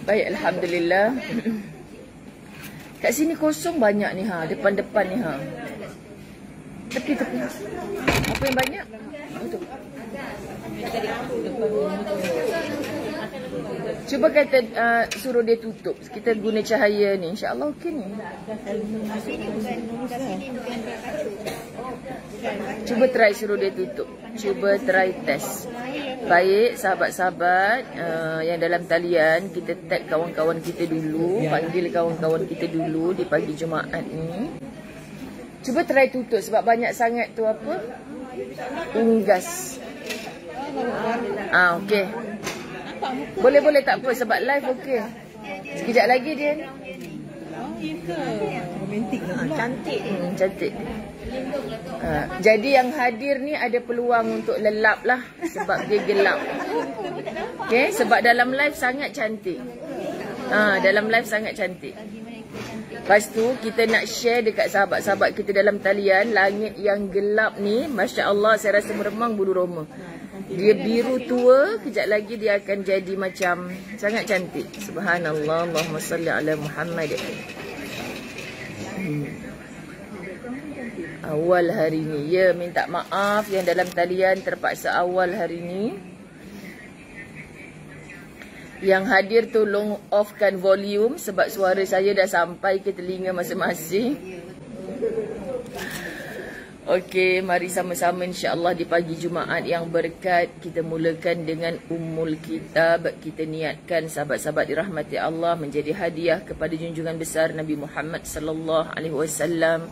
Baik, alhamdulillah. Kat sini kosong banyak ni ha, depan-depan ni ha. Tepi-tepi. Apa yang banyak? Untuk. Cuba kata suruh dia tutup. Kita guna cahaya ni. InsyaAllah okey ni. Cuba try suruh dia tutup. Cuba try test. Baik, sahabat-sahabat yang dalam talian, kita tag kawan-kawan kita dulu. Panggil kawan-kawan kita dulu di pagi Jumaat ni. Cuba try tutup sebab banyak sangat tu apa? Unggas. Okey. Boleh-boleh tak apa sebab live okey. Sekejap lagi dia. Romantik lah. Cantik. Cantik. Jadi yang hadir ni ada peluang untuk lelap lah sebab dia gelap. Okey, sebab dalam live sangat cantik. Dalam live sangat cantik. Lepas tu kita nak share dekat sahabat-sahabat kita dalam talian. Langit yang gelap ni, Masya Allah, saya rasa meremang bulu roma. Dia biru tua, kejap lagi dia akan jadi macam sangat cantik. Subhanallah, Allahumma salli ala Muhammad. Awal hari ni, ya, minta maaf yang dalam talian terpaksa awal hari ni. Yang hadir tolong offkan volume sebab suara saya dah sampai ke telinga masing-masing. Okey, mari sama-sama insya-Allah di pagi Jumaat yang berkat kita mulakan dengan Ummul Kitab. Kita niatkan sahabat-sahabat dirahmati Allah menjadi hadiah kepada junjungan besar Nabi Muhammad sallallahu alaihi wasallam,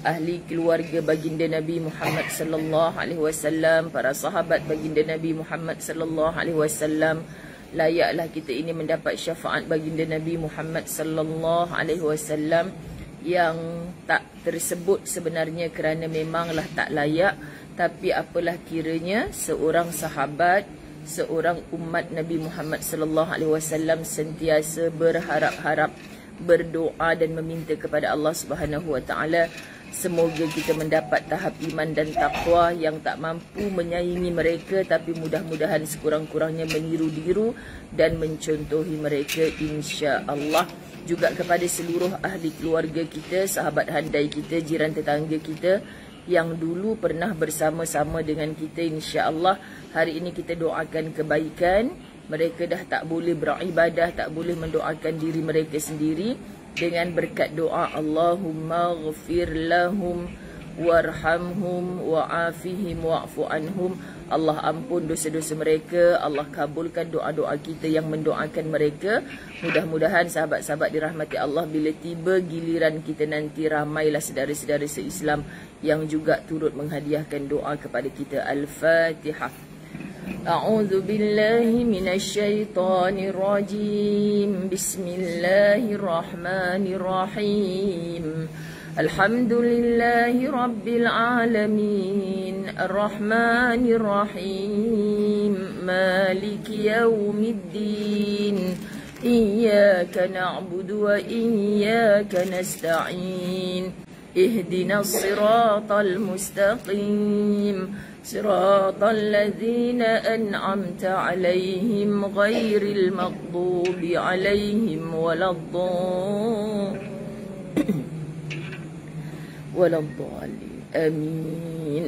ahli keluarga baginda Nabi Muhammad sallallahu alaihi wasallam, para sahabat baginda Nabi Muhammad sallallahu alaihi wasallam. Layaklah kita ini mendapat syafaat baginda Nabi Muhammad sallallahu alaihi wasallam yang tak tersebut sebenarnya kerana memanglah tak layak, tapi apalah kiranya seorang sahabat, seorang umat Nabi Muhammad sallallahu alaihi wasallam sentiasa berharap-harap, berdoa dan meminta kepada Allah Subhanahu wa taala semoga kita mendapat tahap iman dan taqwa yang tak mampu menyaingi mereka, tapi mudah-mudahan sekurang-kurangnya meniru-niru dan mencontohi mereka insya-Allah. Juga kepada seluruh ahli keluarga kita, sahabat handai kita, jiran tetangga kita yang dulu pernah bersama-sama dengan kita, insya-Allah hari ini kita doakan kebaikan. Mereka dah tak boleh beribadah, tak boleh mendoakan diri mereka sendiri dengan berkat doa Allahumma ghafir lahum warhamhum wa'afihim wa'fu anhum. Allah ampun dosa-dosa mereka, Allah kabulkan doa-doa kita yang mendoakan mereka. Mudah-mudahan sahabat-sahabat dirahmati Allah, bila tiba giliran kita nanti, ramailah saudara-saudara se-Islam yang juga turut menghadiahkan doa kepada kita. Al-Fatihah. A'udzu billahi minasyaitonir rajim. Bismillahirrahmanirrahim. Alhamdulillahi rabbil alamin. Arrahmanir rahim. Maliki yaumiddin. Iyyaka na'budu wa iyyaka nasta'in. Ihdinas siratal mustaqim. صراط الذين أنعمت عليهم غير المغضوب عليهم ولا الضالين آمين.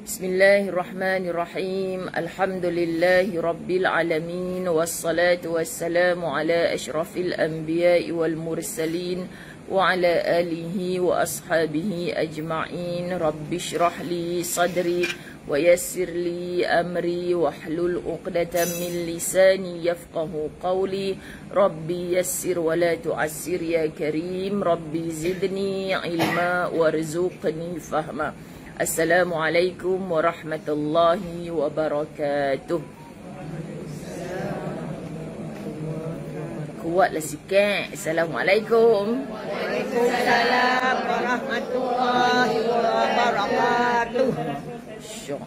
بسم الله الرحمن الرحيم. الحمد لله رب العالمين والصلاة والسلام على أشرف الأنبياء والمرسلين وعلى آله وأصحابه أجمعين. رب اشرح لي صدري ويسر لي أمري واحلل عقدة من لساني يفقه قولي. ربي يسر ولا تعسر يا كريم. ربي زدني علما وارزقني فهما. السلام عليكم ورحمة الله وبركاته. Kuatlah sikit. Assalamualaikum. Waalaikumsalam warahmatullahi wabarakatuh. Syok.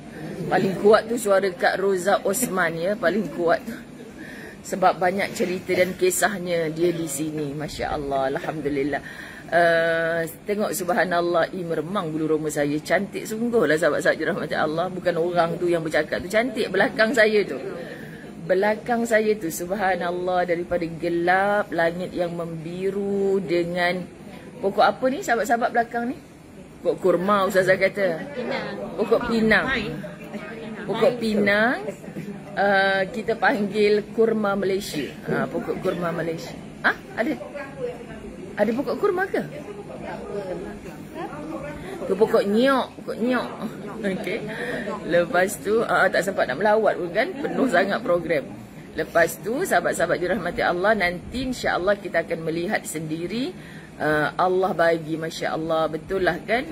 Paling kuat tu suara Kak Roza Osman ya, paling kuat tu. sebab banyak cerita dan kisahnya dia di sini. Masya Allah, alhamdulillah. Tengok subhanallah, meremang bulu roma saya. Cantik sungguh lah sahabat-sahabat dirahmati Allah. Bukan orang tu yang bercakap tu, cantik belakang saya tu. Belakang saya tu subhanallah, daripada gelap, langit yang membiru dengan pokok apa ni sahabat-sahabat belakang ni? Pokok kurma ustazah kata. Pokok pinang. Pokok pinang. Kita panggil kurma Malaysia. Pokok kurma Malaysia. Ada pokok kurma ke? Ke pokok nyok, pokok nyok. Okey. Lepas tu tak sempat nak melawat pun kan, penuh sangat program. Lepas tu sahabat-sahabat dirahmati Allah, nanti insya-Allah kita akan melihat sendiri. Allah bagi, masya-Allah, betul lah kan?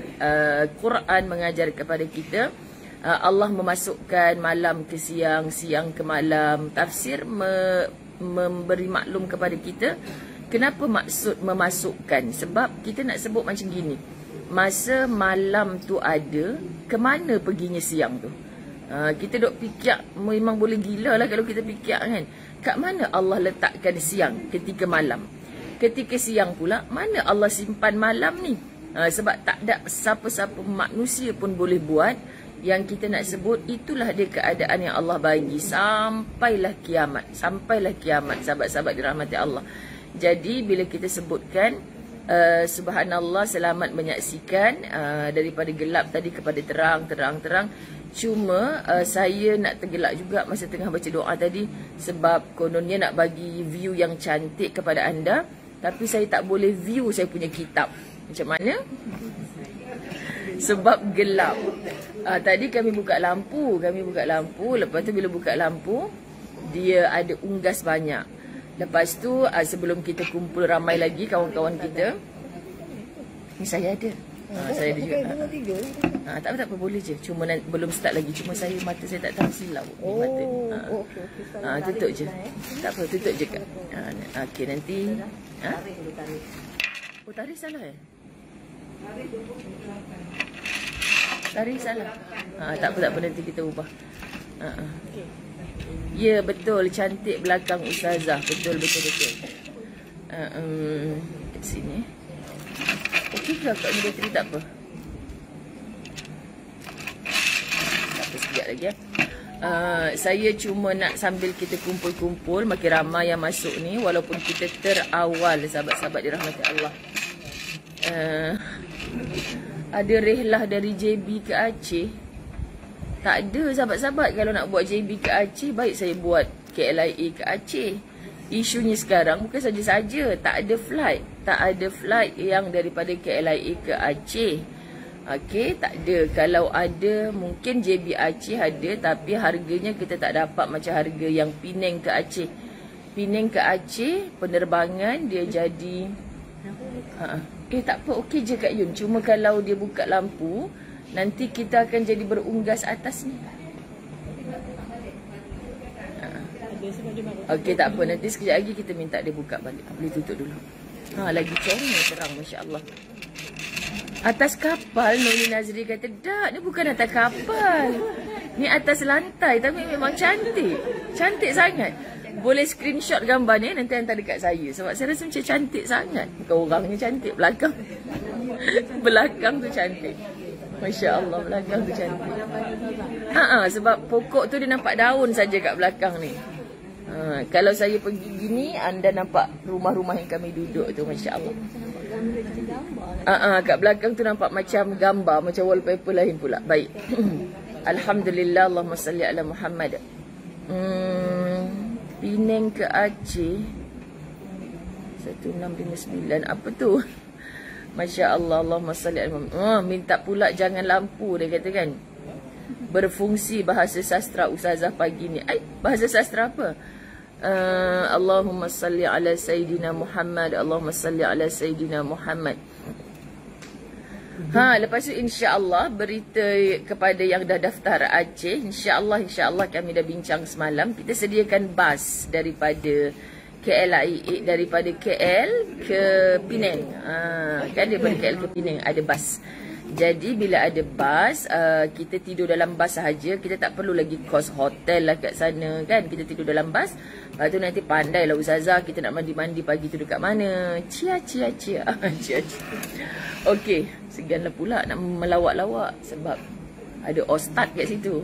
Quran mengajar kepada kita. Allah memasukkan malam ke siang, siang ke malam. Tafsir memberi maklum kepada kita. Kenapa maksud memasukkan? Sebab kita nak sebut macam gini. Masa malam tu ada, ke mana perginya siang tu? Kita duk fikir, memang boleh gila lah kalau kita fikir kan. Kat mana Allah letakkan siang ketika malam? Ketika siang pula, mana Allah simpan malam ni? Sebab tak ada siapa-siapa manusia pun boleh buat. Yang kita nak sebut, itulah dia keadaan yang Allah bagi. Sampailah kiamat. Sampailah kiamat, sahabat-sahabat dirahmati Allah. Jadi bila kita sebutkan subhanallah, selamat menyaksikan daripada gelap tadi kepada terang. Cuma saya nak tergelak juga masa tengah baca doa tadi, sebab kononnya nak bagi view yang cantik kepada anda, tapi saya tak boleh view saya punya kitab. Macam mana? Sebab gelap. Tadi kami buka lampu. Lepas tu bila buka lampu, dia ada unggas banyak. Lepas tu sebelum kita kumpul ramai lagi kawan-kawan kita, ni saya ada. Saya ada juga. Tak apa, boleh je. Cuma belum start lagi. Cuma mata saya tak tahu silap mata ni. Tutup je. Tak apa, tutup je Kak. Okey, nanti tarikh salah tarikh salah. Tak apa, nanti kita ubah. Ya, betul, cantik belakang ustazah. Betul. Kat sini. Okey ke Kak ni bateri? Tak apa. Tak apa, sekejap lagi ya. Saya cuma nak sambil kita kumpul-kumpul, makin ramai yang masuk ni, walaupun kita terawal sahabat-sahabat dirahmati Allah. Ada rehlah dari JB ke Aceh? Tak ada sahabat-sahabat. Kalau nak buat JB ke Aceh, baik saya buat KLIA ke Aceh. Isunya sekarang bukan saja-saja tak ada flight. Tak ada flight yang daripada KLIA ke Aceh. Okey, tak ada. Kalau ada, mungkin JB Aceh ada, tapi harganya kita tak dapat macam harga yang Penang ke Aceh. Penang ke Aceh, penerbangan dia jadi... tak apa, okey je Kak Yun. Cuma kalau dia buka lampu, nanti kita akan jadi berunggas atas ni. Okey, tak apa. Nanti sekejap lagi kita minta dia buka balik. Boleh tutup dulu. Lagi cerah terang, Masya Allah. Atas kapal, Noni Nazri kata, tak, ni bukan atas kapal. Ni atas lantai, tapi memang cantik. Cantik sangat. Boleh screenshot gambar ni, nanti hantar dekat saya. Sebab saya rasa macam cantik sangat. Bukan orangnya cantik, belakang. Belakang tu cantik. Masya Allah, belakang tu cantik. Sebab pokok tu dia nampak daun saja kat belakang ni. Kalau saya pergi gini, anda nampak rumah-rumah yang kami duduk tu, Masya Allah. Kat belakang tu nampak macam gambar, macam wallpaper lain pula. Baik. Alhamdulillah, Allahumma salli ala Muhammad. Penang ke Aceh 1659. Apa tu? Masya Allah, Allahumma salli ala Muhammad. Minta pula jangan lampu, dia kata kan. Berfungsi bahasa sastra ustazah pagi ni. Bahasa sastra apa? Allahumma salli ala Sayyidina Muhammad. Allahumma salli ala Sayyidina Muhammad. Lepas tu insya-Allah berita kepada yang dah daftar Aceh, insya-Allah kami dah bincang semalam, kita sediakan bas daripada KLIA, daripada KL ke Penang. Kan daripada KL ke Penang ada bas. Jadi bila ada bas, kita tidur dalam bas sahaja. Kita tak perlu lagi kos hotel lah kat sana kan. Kita tidur dalam bas. Lepas tu nanti pandai lah Ustazah, kita nak mandi-mandi pagi tu dekat mana. Cia. Okey, seganlah pula nak melawak-lawak sebab ada ustaz kat situ.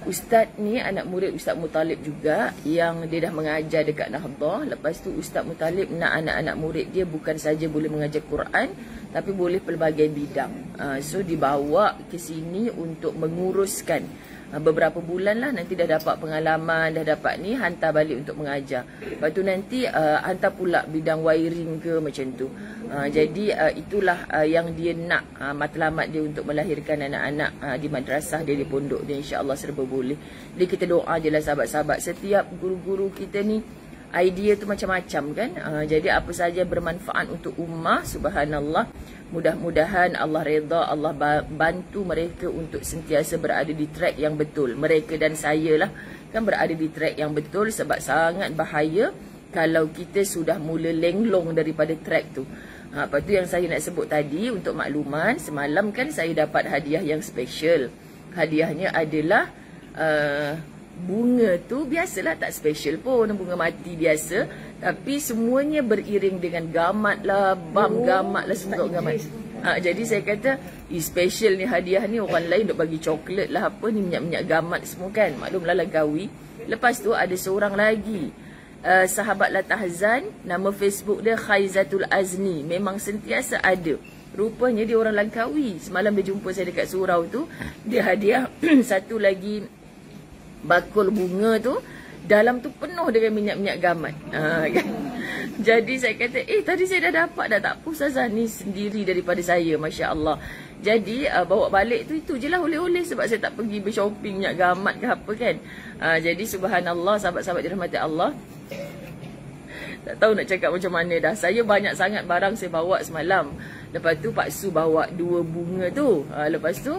Ustaz ni anak murid Ustaz Muttalib juga, yang dia dah mengajar dekat Nahdah. Lepas tu Ustaz Muttalib nak anak-anak murid dia bukan saja boleh mengajar Quran, tapi boleh pelbagai bidang. So dibawa ke sini untuk menguruskan beberapa bulan lah. Nanti dah dapat pengalaman, dah dapat ni, hantar balik untuk mengajar. Lepas tu nanti hantar pula bidang wiring ke macam tu. Jadi itulah yang dia nak, matlamat dia untuk melahirkan anak-anak di madrasah dia, di pondok dia, insya-Allah serba boleh. Jadi kita doa je lah sahabat-sahabat. Setiap guru-guru kita ni idea tu macam-macam kan. Jadi apa saja bermanfaat untuk ummah, subhanallah. Mudah-mudahan Allah redha, Allah bantu mereka untuk sentiasa berada di track yang betul. Mereka dan saya lah kan berada di track yang betul, sebab sangat bahaya kalau kita sudah mula lenglong daripada track tu. Lepas tu yang saya nak sebut tadi untuk makluman, semalam kan saya dapat hadiah yang special. Hadiahnya adalah bunga tu, biasalah tak special pun, bunga mati biasa, tapi semuanya beriring dengan gamat lah, gamat lah, semua gamat. Jadi saya kata, special ni hadiah ni, orang lain duk bagi coklat lah, apa ni, minyak-minyak gamat semua kan. Maklumlah Langkawi. Lepas tu ada seorang lagi, sahabat Latahzan, nama Facebook dia Khaizatul Azni, memang sentiasa ada. Rupanya dia orang Langkawi. Semalam dia jumpa saya dekat surau tu, dia hadiah satu lagi bakul bunga tu, dalam tu penuh dengan minyak-minyak gamat. Kan? Jadi saya kata, tadi saya dah dapat dah, tak apa Ustazah, ni sendiri daripada saya, Masya Allah. Jadi bawa balik tu, itu je lah oleh-oleh, sebab saya tak pergi bershopping minyak gamat ke apa kan. Jadi subhanallah, sahabat-sahabat dirahmati Allah, tak tahu nak cakap macam mana dah. Saya banyak sangat barang saya bawa semalam. Lepas tu Pak Su bawa 2 bunga tu. Lepas tu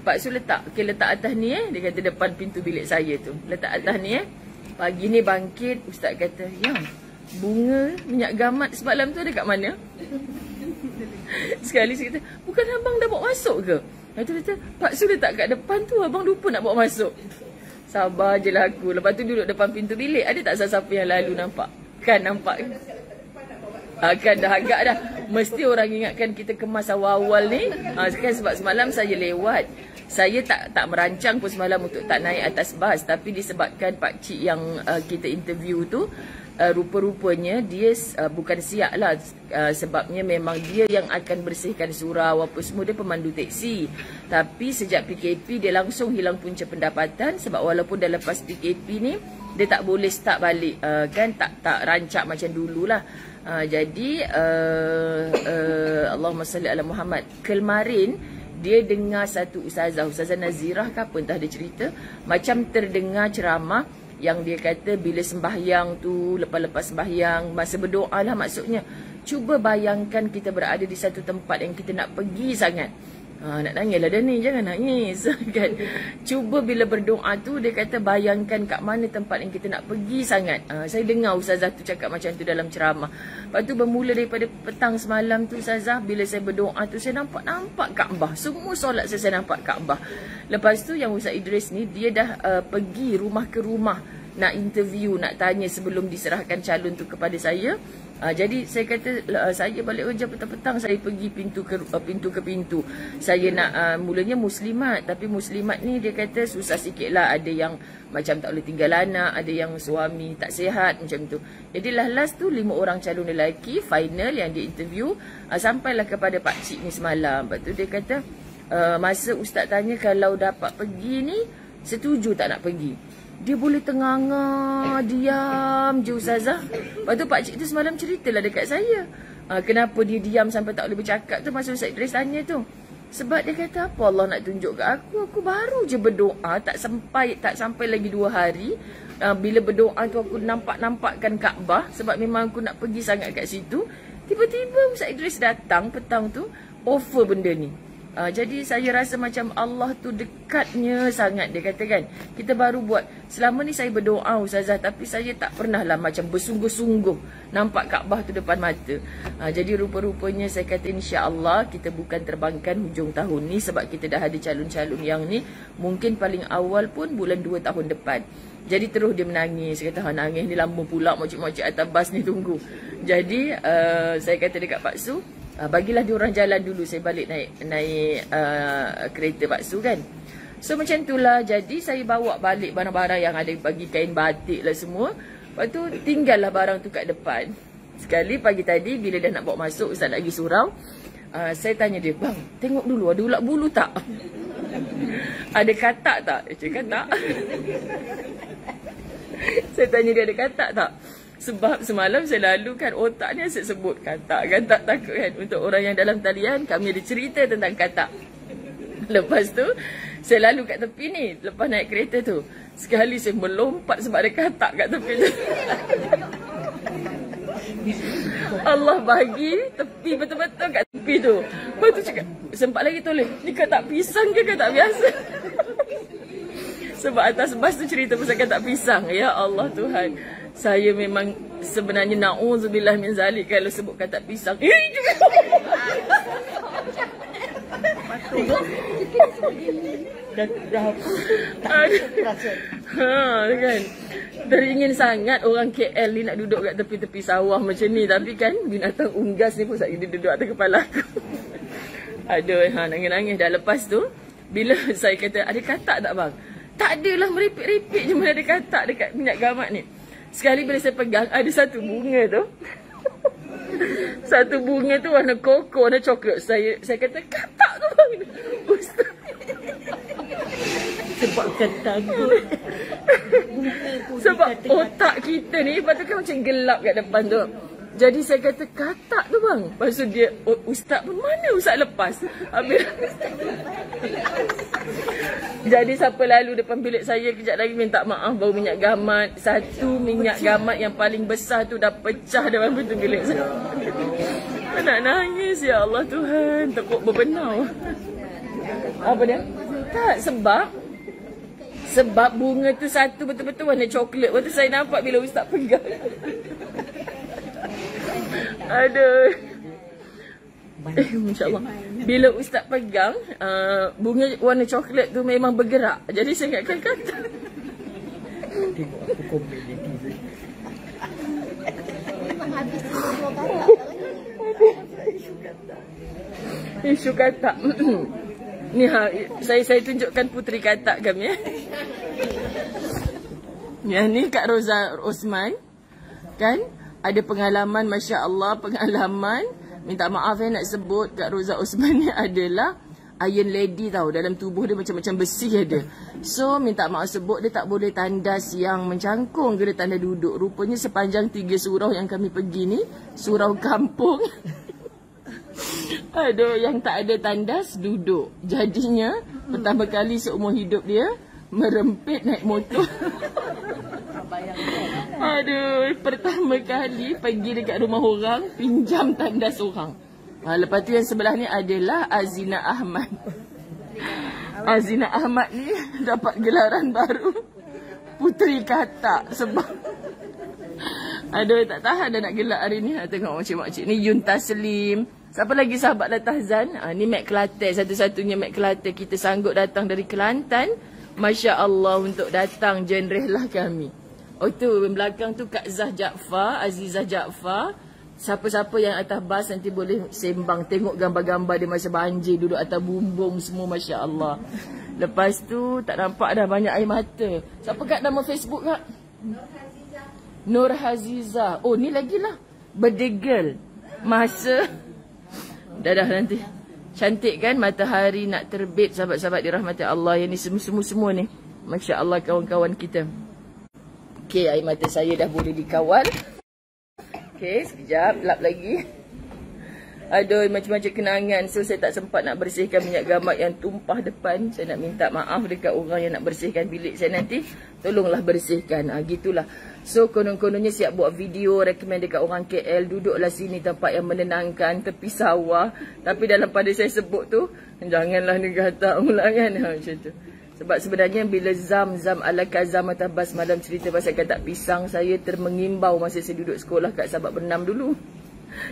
Pak Su letak atas ni dia kata depan pintu bilik saya tu. Letak atas ni Pagi ni bangkit, Ustaz kata, "Ya, bunga minyak gamat semalam tu ada kat mana?" Sekali saya kata, "Bukan abang dah bawa masuk ke?" Lepas tu dia kata, "Pak Su letak kat depan tu, abang lupa nak bawa masuk." Sabar je lah aku. Lepas tu duduk depan pintu bilik. Ada tak siapa yang lalu nampak? Kan nampak? Kan dah agak dah. Mesti orang ingatkan kita kemas awal-awal ni. Kan sebab semalam saya lewat. Saya tak merancang pun semalam untuk tak naik atas bas. Tapi disebabkan pakcik yang kita interview tu, rupa-rupanya dia bukan siap lah. Sebabnya memang dia yang akan bersihkan surau apa semua. Dia pemandu teksi. Tapi sejak PKP dia langsung hilang punca pendapatan. Sebab walaupun dah lepas PKP ni, dia tak boleh start balik. Kan tak rancak macam dululah. Jadi Allahumma salli ala Muhammad. Kemarin dia dengar satu Ustazah Nazirah ke apa, entah dia cerita, macam terdengar ceramah yang dia kata bila sembahyang tu, lepas-lepas sembahyang, masa berdoa lah maksudnya. Cuba bayangkan kita berada di satu tempat yang kita nak pergi sangat. Nak nangis lah dah ni, jangan nangis kan. Cuba bila berdoa tu, dia kata bayangkan kat mana tempat yang kita nak pergi sangat. Saya dengar Ustazah tu cakap macam tu dalam ceramah. Lepas tu bermula daripada petang semalam tu Ustazah, bila saya berdoa tu, saya nampak Kaabah. Semua solat saya nampak Kaabah. Lepas tu yang Ustaz Idris ni, dia dah pergi rumah ke rumah nak interview, nak tanya sebelum diserahkan calon tu kepada saya. Jadi saya kata, saya balik kerja petang-petang, saya pergi pintu ke pintu. Saya nak mulanya muslimat, tapi muslimat ni dia kata susah sikit lah. Ada yang macam tak boleh tinggal anak, ada yang suami tak sihat macam tu. Jadi last tu 5 orang calon lelaki final yang dia interview, sampailah kepada pakcik ni semalam. Lepas tu dia kata, masa Ustaz tanya kalau dapat pergi ni, setuju tak nak pergi? Dia boleh tenganga, diam je Ustazah. Lepas tu pakcik tu semalam ceritalah dekat saya, kenapa dia diam sampai tak boleh bercakap tu masa Ustaz Idris tanya tu. Sebab dia kata, apa Allah nak tunjuk kat aku baru je berdoa, tak sampai lagi 2 hari. Bila berdoa tu aku nampakkan Kaabah, sebab memang aku nak pergi sangat kat situ. Tiba-tiba Ustaz Idris datang petang tu, offer benda ni. Jadi saya rasa macam Allah tu dekatnya sangat. Dia kata kan, kita baru buat. Selama ni saya berdoa Ustazah, tapi saya tak pernah lah macam bersungguh-sungguh nampak Kaabah tu depan mata. Jadi rupa-rupanya saya kata insya-Allah kita bukan terbangkan hujung tahun ni, sebab kita dah ada calon-calon yang ni. Mungkin paling awal pun bulan 2 tahun depan. Jadi terus dia menangis. Saya kata, nangis ni lama pula, mocik-mocik atas bas ni tunggu. Jadi saya kata dekat Pak Su, bagilah dia orang jalan dulu, saya balik naik kereta Pak Su kan. So macam itulah. Jadi saya bawa balik barang-barang yang ada, bagi kain batik lah semua. Lepas tu tinggallah barang tu kat depan. Sekali pagi tadi bila dah nak bawa masuk, Ustaz nak pergi surau, saya tanya dia, bang tengok dulu ada ulat bulu tak? Ada katak tak? Cakap katak. Saya tanya dia ada katak tak? Sebab semalam saya lalu kan otak ni asyik sebut katak kan, tak takut kan. Untuk orang yang dalam talian, kami ada cerita tentang katak. Lepas tu saya lalu kat tepi ni, lepas naik kereta tu, sekali saya melompat sebab ada katak kat tepi tu. Allah bagi tepi betul-betul kat tepi tu. Lepas tu cakap, sempat lagi toleh, ni katak pisang ke katak biasa? Sebab atas bas tu cerita pasal katak pisang. Ya Allah Tuhan, saya memang sebenarnya na'udzubillah min zalik kalau sebut katak pisang. Kan teringin sangat orang KL ni nak duduk kat tepi-tepi sawah macam ni, tapi kan binatang unggas ni pun saya duduk atas kepala aku. Aduh, nangis-nangis dah. Lepas tu bila saya kata ada katak tak bang? Tak adalah, meripik-ripik je mana ada katak dekat minyak gamat ni. Sekali bila saya pegang, ada satu bunga tu. Satu bunga tu warna koko, warna coklat. Saya kata, katak tu bang. Ustaz. Sebab ketakut. Sebab otak kita ni, lepas tu kan macam gelap kat depan tu. Jadi saya kata, katak tu bang. Lepas tu dia, Ustaz pun, mana Ustaz lepas? Habis. Jadi siapa lalu depan bilik saya kejap lagi minta maaf, bau minyak gamat. Satu minyak gamat yang paling besar tu dah pecah dalam pintu bilik saya. Nak nangis, ya Allah Tuhan. Tekuk berbenau. Apa dia? Tak, sebab bunga tu satu betul-betul warna coklat. Waktu saya nampak bila Ustaz pegang. Aduh. InsyaAllah. Bila Ustaz pegang, bunga warna coklat tu memang bergerak. Jadi saya ingatkan kata. Tengok aku komen netizen. Memang habis 2 katak. Isu katak. Ni saya tunjukkan puteri katak kami. Yang ni Kak Roza Osman. Kan? Ada pengalaman, Masya Allah, pengalaman. Minta maaf nak sebut, Kak Roza Osman ni adalah Iron Lady tau. Dalam tubuh dia macam-macam besi ada. So minta maaf sebut, dia tak boleh tandas yang mencangkung, dia tanda duduk. Rupanya sepanjang 3 surau yang kami pergi ni, surau kampung. Aduh, yang tak ada tandas duduk. Jadinya pertama kali seumur hidup dia merempit naik motor. Aduh, pertama kali pergi dekat rumah orang, pinjam tandas orang. Lepas tu yang sebelah ni adalah Azina Ahmad. Azina Ahmad ni dapat gelaran baru Puteri Katak. Sebab aduh, tak tahan dah nak gelak hari ni. Tengok makcik-makcik ni. Yun Taslim. Siapa lagi sahabat Latahzan? Ni Mek Kelantan. Satu-satunya Mek Kelantan. Kita sanggup datang dari Kelantan. Masya Allah, untuk datang jenrehlah kami. Oh tu belakang tu Kak Zah Jaafar, Azizah Jaafar. Siapa-siapa yang atas bas nanti boleh sembang, tengok gambar-gambar dia masa banjir duduk atas bumbung semua, Masya Allah. Lepas tu tak nampak dah banyak air mata. Siapa kat nama Facebook Kak? Nur Haziza. Oh ni lagi lah, birthday girl. Masa dah nanti. Cantik kan matahari nak terbit, sahabat-sahabat dirahmati Allah. Yang ni semua-semua ni, Masya Allah kawan-kawan kita. Okey, air mata saya dah boleh dikawal. Okey, sekejap, lap lagi. Aduh, macam-macam kenangan. So, saya tak sempat nak bersihkan minyak gamat yang tumpah depan. Saya nak minta maaf dekat orang yang nak bersihkan bilik saya nanti. Tolonglah bersihkan. Gitulah. So, konon-kononnya siap buat video, recommend dekat orang KL. Duduklah sini tempat yang menenangkan, tepi sawah. Tapi dalam pada saya sebut tu, Janganlah ni kata pula kan. Macam tu. Sebab sebenarnya bila Zam ala kazam atabas malam cerita pasal katak pisang, saya termengimbau masa saya duduk sekolah kat Sabak Bernam dulu.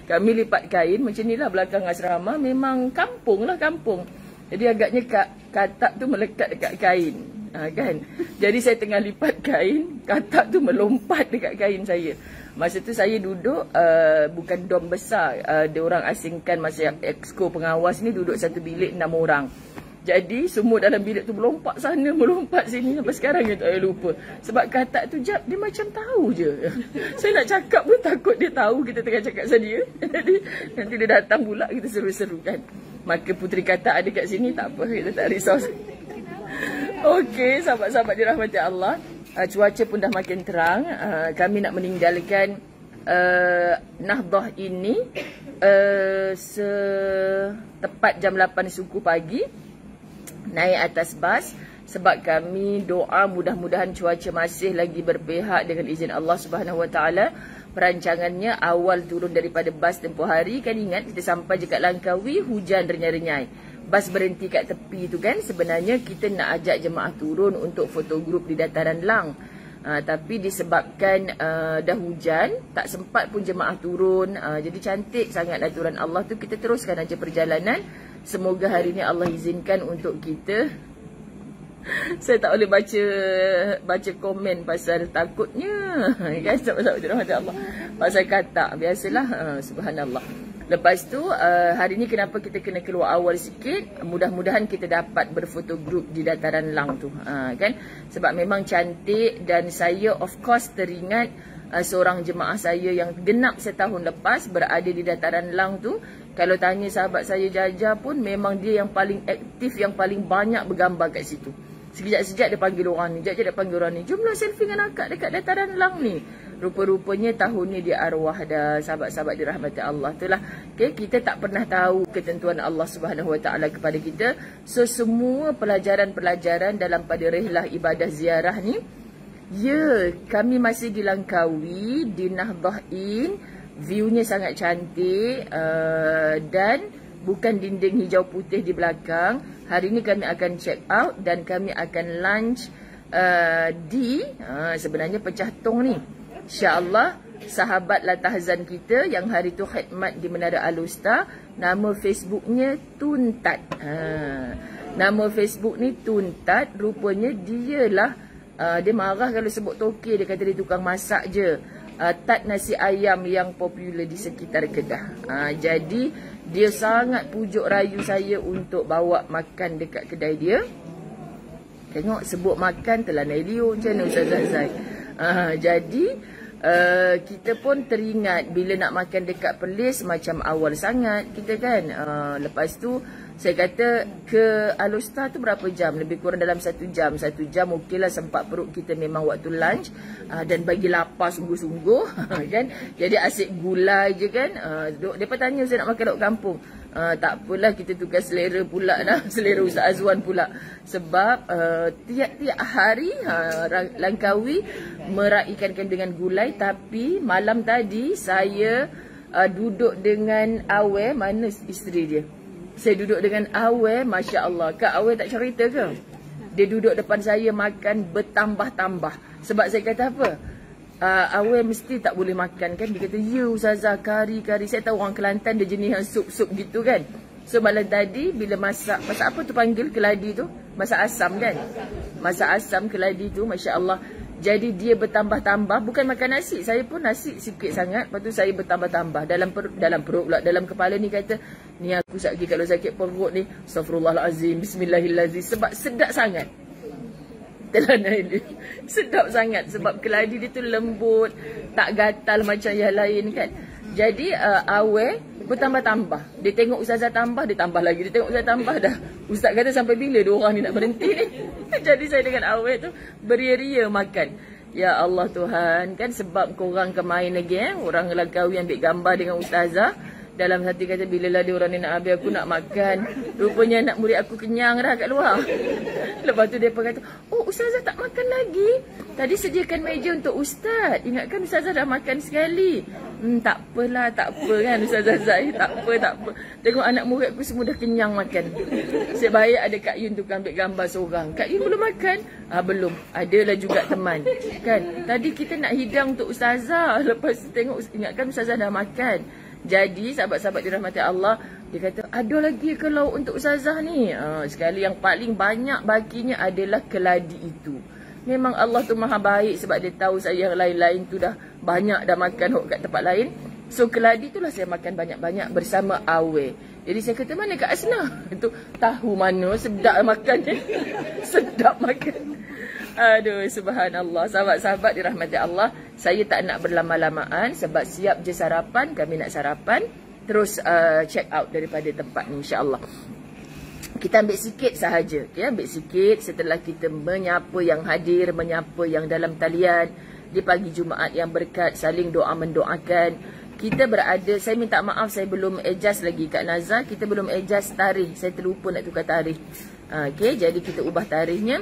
Kami lipat kain macam ni lah belakang asrama, memang kampung lah kampung. Jadi agaknya katak tu melekat dekat kain. Kan? Jadi saya tengah lipat kain, katak tu melompat dekat kain saya. Masa tu saya duduk, bukan dom besar, dia orang asingkan masa exco pengawas ni duduk satu bilik 6 orang. Jadi semua dalam bilik tu melompat sana, melompat sini. Sampai sekarang saya tak boleh lupa. Sebab katak tu Jap, dia macam tahu je. Saya nak cakap pun takut dia tahu kita tengah cakap pasal dia. Jadi nanti dia datang pula, kita seru-seru kan. Maka puteri katak ada kat sini, tak apa, kita tak risau. Okey, sahabat-sahabat dirahmati Allah. Cuaca pun dah makin terang. Kami nak meninggalkan Nahdah ini tepat jam 8 suku pagi. Naik atas bas sebab kami doa mudah-mudahan cuaca masih lagi berpihak dengan izin Allah Subhanahu Wa Taala. Perancangannya awal turun daripada bas tempoh hari, kan ingat kita sampai dekat Langkawi hujan renyai-renyai. Bas berhenti kat tepi tu kan, sebenarnya kita nak ajak jemaah turun untuk foto grup di Dataran Lang. Tapi disebabkan dah hujan, tak sempat pun jemaah turun. Jadi cantik sangat aturan Allah tu, kita teruskan aja perjalanan. Semoga hari ni Allah izinkan untuk kita. Saya tak boleh baca komen pasal takutnya. Kan sahabat-sahabat dirahmati Allah. Pasal katak, biasalah. Subhanallah. Lepas tu hari ni kenapa kita kena keluar awal sikit, mudah-mudahan kita dapat berfoto grup di Dataran Lang tu, kan? Sebab memang cantik. Dan saya of course teringat seorang jemaah saya yang genap setahun lepas berada di Dataran Lang tu. Kalau tanya sahabat saya Jaja pun, memang dia yang paling aktif, yang paling banyak bergambar kat situ. Sekejap-sekejap dia panggil orang ni, sekejap dia panggil orang ni, jomlah selfie dengan akak dekat Dataran Lang ni. Rupa-rupanya tahun ni dia arwah dah, sahabat-sahabat dirahmati Allah. Itulah, okay, kita tak pernah tahu ketentuan Allah Subhanahu Wa Taala kepada kita. So semua pelajaran-pelajaran dalam pada rihlah ibadah ziarah ni, ya, kami masih di Langkawi, di Nahdah Inn. Viewnya sangat cantik dan bukan dinding hijau putih di belakang. Hari ni kami akan check out dan kami akan lunch di sebenarnya Pecah Tong ni. InsyaAllah sahabat Latahzan kita yang hari tu khidmat di Menara Alusta, nama Facebooknya Tuntat. Nama Facebook ni Tuntat. Rupanya dialah dia marah kalau sebut toke. Dia kata dia tukang masak je. Tat nasi ayam yang popular di sekitar Kedah. Jadi dia sangat pujuk rayu saya untuk bawa makan dekat kedai dia. Tengok sebut makan telah Nailio macam mana Ustaz Zai. Jadi kita pun teringat bila nak makan dekat Perlis macam awal sangat kita kan. Lepas tu saya kata ke Alusta tu berapa jam? Lebih kurang dalam 1 jam. 1 jam okeylah, sempat perut kita memang waktu lunch. Dan bagi lapar sungguh-sungguh. Kan? Jadi asyik gulai je kan. Mereka tanya saya nak makan lauk kampung. Tak apalah, kita tukar selera pula dah. Selera Ustaz Azwan pula. Sebab tiap-tiap hari Langkawi meraikankan dengan gulai. Tapi malam tadi saya duduk dengan Awe. Mana isteri dia? Saya duduk dengan Awe, Masya Allah. Kak Awe tak cerita ke? Dia duduk depan saya makan bertambah-tambah. Sebab saya kata apa? Awe mesti tak boleh makan kan? Dia kata, ya Ustazah, kari-kari. Saya tahu orang Kelantan dia jenis yang sup-sup gitu kan. So malam tadi bila masak apa tu panggil keladi tu? Masak asam kan? Masak asam keladi tu, Masya Allah. Jadi dia bertambah-tambah, bukan makan nasi. Saya pun nasi sikit sangat, lepas tu saya bertambah-tambah. Dalam perut pula, dalam kepala ni kata, ni aku sakit, kalau sakit perut ni, Astaghfirullahalazim, Bismillahirrahmanirrahim. Sebab sedap sangat. Sedap sangat. Sebab keladi dia tu lembut, tak gatal macam yang lain kan. Jadi Awe bertambah-tambah. Dia tengok Ustazah tambah, dia tambah lagi. Dia tengok Ustazah tambah dah. Ustaz kata sampai bila dia orang ni nak berhenti ni. Jadi saya dengan Awe tu beria-ria makan. Ya Allah Tuhan, kan sebab korang kemain lagi orang Langkawi ambil gambar dengan Ustazah. Dalam hati kata, bilalah dia orang ni nak habis aku nak makan. Rupanya anak murid aku kenyang dah kat luar. Lepas tu dia pun kata, oh Ustazah tak makan lagi. Tadi sediakan meja untuk Ustaz. Ingatkan Ustazah dah makan sekali. Tak apalah, tak apa kan Ustazah Zai. Tak apa. Tengok anak murid aku semua dah kenyang makan. Sebaik ada Kak Yun tukang ambil gambar seorang. Kak Yun belum makan? Belum. Adalah juga teman. Kan? Tadi kita nak hidang untuk Ustazah. Lepas tu tengok, ingatkan Ustazah dah makan. Jadi sahabat-sahabat dirahmati Allah, dia kata ada lagi ke lauk untuk Ustazah ni? Sekali yang paling banyak baginya adalah keladi itu. Memang Allah tu maha baik sebab dia tahu saya yang lain-lain tu dah banyak dah makan kat tempat lain. So keladi itulah saya makan banyak-banyak bersama Awe. Jadi saya kata, mana Kak Asnah? Itu tahu mana sedap makan. Sedap makan. Aduh, subhanallah. Sahabat-sahabat dirahmati Allah, saya tak nak berlama-lamaan sebab siap je sarapan. Kami nak sarapan. Terus check out daripada tempat ni, insya-Allah. Kita ambil sikit sahaja, okay? Ambil sikit setelah kita menyapa yang hadir, menyapa yang dalam talian di pagi Jumaat yang berkat, saling doa mendoakan. Kita berada, saya minta maaf saya belum adjust lagi Kak Nazar, kita belum adjust tarikh, saya terlupa nak tukar tarikh. Okay, jadi kita ubah tarikhnya.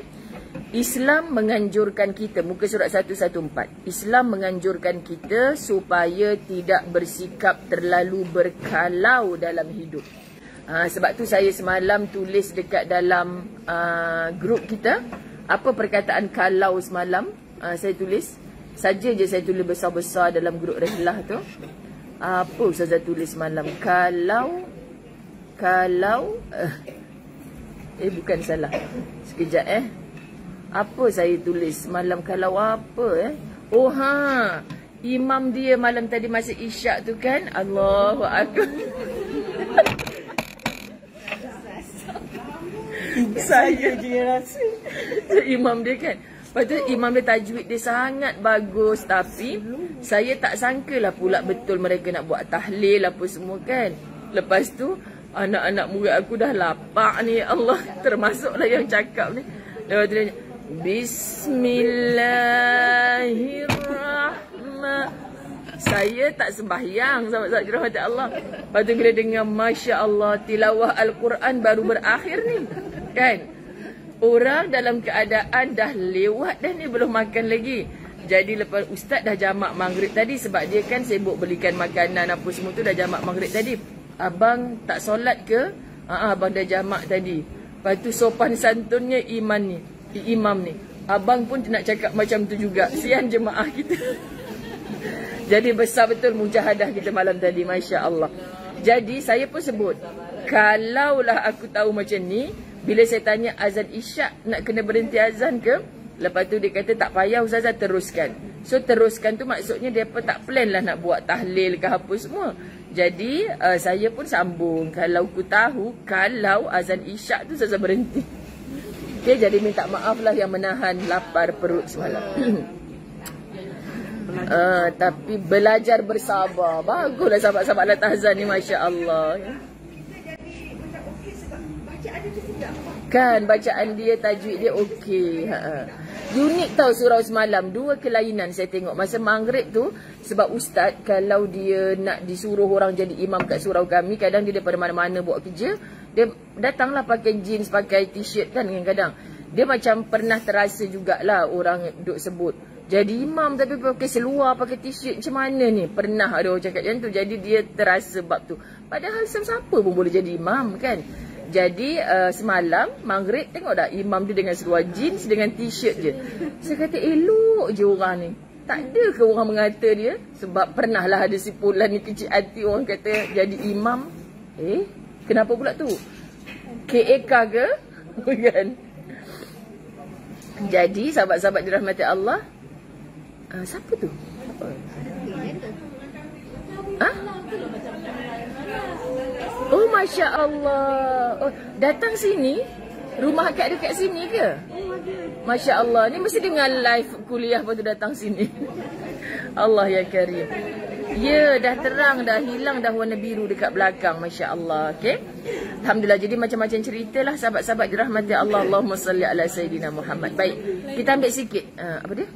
Islam menganjurkan kita, muka surat 114. Islam menganjurkan kita supaya tidak bersikap terlalu berkalau dalam hidup. Sebab tu saya semalam tulis dekat dalam grup kita. Apa perkataan kalau semalam saya tulis. Saja je saya tulis besar-besar dalam grup Rehlah tu. Apa Ustazah tulis semalam? Kalau bukan salah. Sekejap Apa saya tulis semalam kalau apa imam dia malam tadi masa isyak tu kan. Allahu Akbar. Saya je yang rasa imam dia kan. Lepas tu imam dia tajwid dia sangat bagus. Tapi saya tak sangkalah pula betul mereka nak buat tahlil apa semua kan. Lepas tu anak-anak murid aku dah lapak ni. Allah, termasuklah yang cakap ni. Lepas tu dia Bismillahirrahmanirrahim. Saya tak sembahyang, sahabat-sahabat dirahmati Allah. Lepas tu bila dengar Masya Allah tilawah Al-Quran baru berakhir ni kan. Orang dalam keadaan dah lewat dah ni, belum makan lagi. Jadi lepas Ustaz dah jamak maghrib tadi, sebab dia kan sibuk belikan makanan apa semua tu, dah jamak maghrib tadi. Abang tak solat ke? Abang dah jamak tadi. Lepas tu sopan santunnya imam ni. Abang pun nak cakap macam tu juga. Sian jemaah kita. Jadi besar betul mujahadah kita malam tadi, Masya Allah. Jadi saya pun sebut, kalaulah aku tahu macam ni, bila saya tanya azan isyak nak kena berhenti azan ke? Lepas tu dia kata tak payah Ustazah, teruskan. So teruskan tu maksudnya dia pun tak plan lah nak buat tahlil ke apa semua. Jadi saya pun sambung, kalau ku tahu kalau azan isyak tu Ustazah berhenti. Okay, jadi minta maaf lah yang menahan lapar perut semalam. Tapi belajar bersabar. Baguslah sahabat-sahabat Al-Tahzan ni, Masya Allah. Kan bacaan dia, tajwid dia okey. Unik tau surau semalam. Dua kelainan saya tengok masa maghrib tu. Sebab Ustaz kalau dia nak disuruh orang jadi imam kat surau kami, kadang dia daripada mana-mana buat kerja, dia datanglah pakai jeans, pakai t-shirt kan kadang-kadang. Dia macam pernah terasa jugalah orang duk sebut jadi imam tapi pakai seluar, pakai t-shirt, macam mana ni? Pernah ada orang cakap macam tu. Jadi dia terasa bab tu. Padahal siapa pun boleh jadi imam kan. Jadi semalam maghrib tengok dah imam tu dengan seluar jeans dengan t-shirt je. Saya kata elok je orang ni. Tak ada ke orang mengata dia? Sebab pernah lah ada sipulan ni kecil hati orang kata jadi imam. Kenapa pula tu? KAK ke? Bukan. Jadi sahabat-sahabat dirahmati Allah, siapa tu? Oh, Masya Allah. Oh, datang sini? Rumah akak dekat sini ke? Masya Allah. Ni mesti dengar live kuliah lepas tu datang sini. Allah ya karim. Ya, dah terang, dah hilang dah warna biru dekat belakang. Masya Allah. Okay? Alhamdulillah. Jadi macam-macam ceritalah sahabat-sahabat dirahmati Allah. Allahumma salli ala Sayyidina Muhammad. Baik. Kita ambil sikit. Apa dia?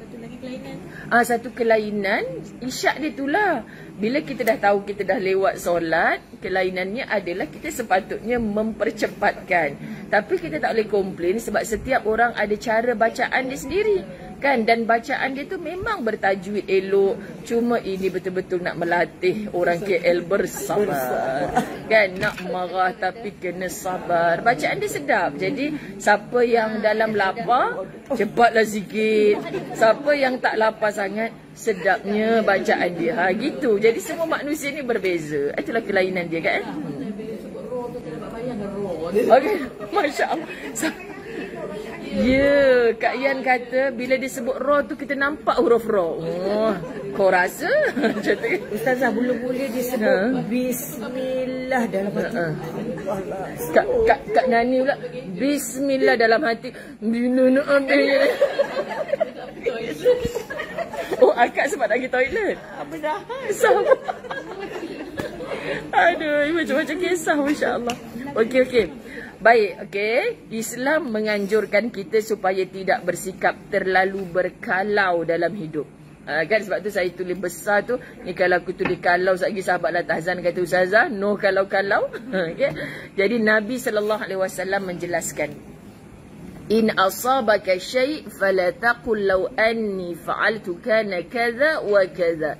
Satu kelainan. Isyak dia itulah. Bila kita dah tahu kita dah lewat solat, kelainannya adalah kita sepatutnya mempercepatkan. Tapi kita tak boleh komplain sebab setiap orang ada cara bacaan dia sendiri. Kan, dan bacaan dia tu memang bertajwid elok. Cuma ini betul-betul nak melatih orang KL bersabar. Kan, nak marah tapi kena sabar. Bacaan dia sedap. Jadi siapa yang dalam lapar, cepatlah sikit. Siapa yang tak lapar sangat, sedapnya bacaan dia. Ha, gitu. Jadi semua manusia ni berbeza. Itulah kelainan dia kan. Okey, masya-Allah. Ya, Kak Yan kata bila dia sebut ra tu kita nampak huruf ra. Oh, kau rasa? Macam tu. Ustazah, boleh disebut bismillah dalam hati. Kak Nani pula bismillah dalam hati. Bila nak ambil. Oh, akak sebab nak pergi toilet. Apa dah? Sama. Aduh, macam-macam kisah, masya-Allah. Okey. Baik, okey. Islam menganjurkan kita supaya tidak bersikap terlalu berkalau dalam hidup. Kan sebab tu saya tulis besar tu. Ni kalau aku tulis kalau, lagi sahabat lah Tahzan kata Ustazah, no kalau-kalau. Okay. Jadi Nabi SAW menjelaskan, in asabaka syai' fala taqul law anni fa'altu kana kadha wa kadha.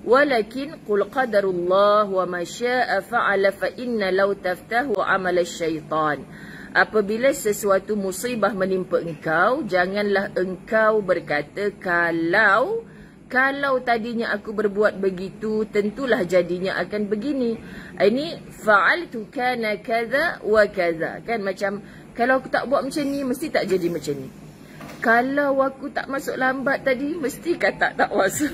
Walakin qul qadarullah wa ma syaa fa'ala fa inna law taftahu amal syaitan. Apabila sesuatu musibah menimpa engkau, janganlah engkau berkata kalau tadinya aku berbuat begitu, tentulah jadinya akan begini. Ini fa'altu kana kadza wa kadza. Kan macam kalau aku tak buat macam ni, mesti tak jadi macam ni. Kalau aku tak masuk lambat tadi, mesti kata tak masuk.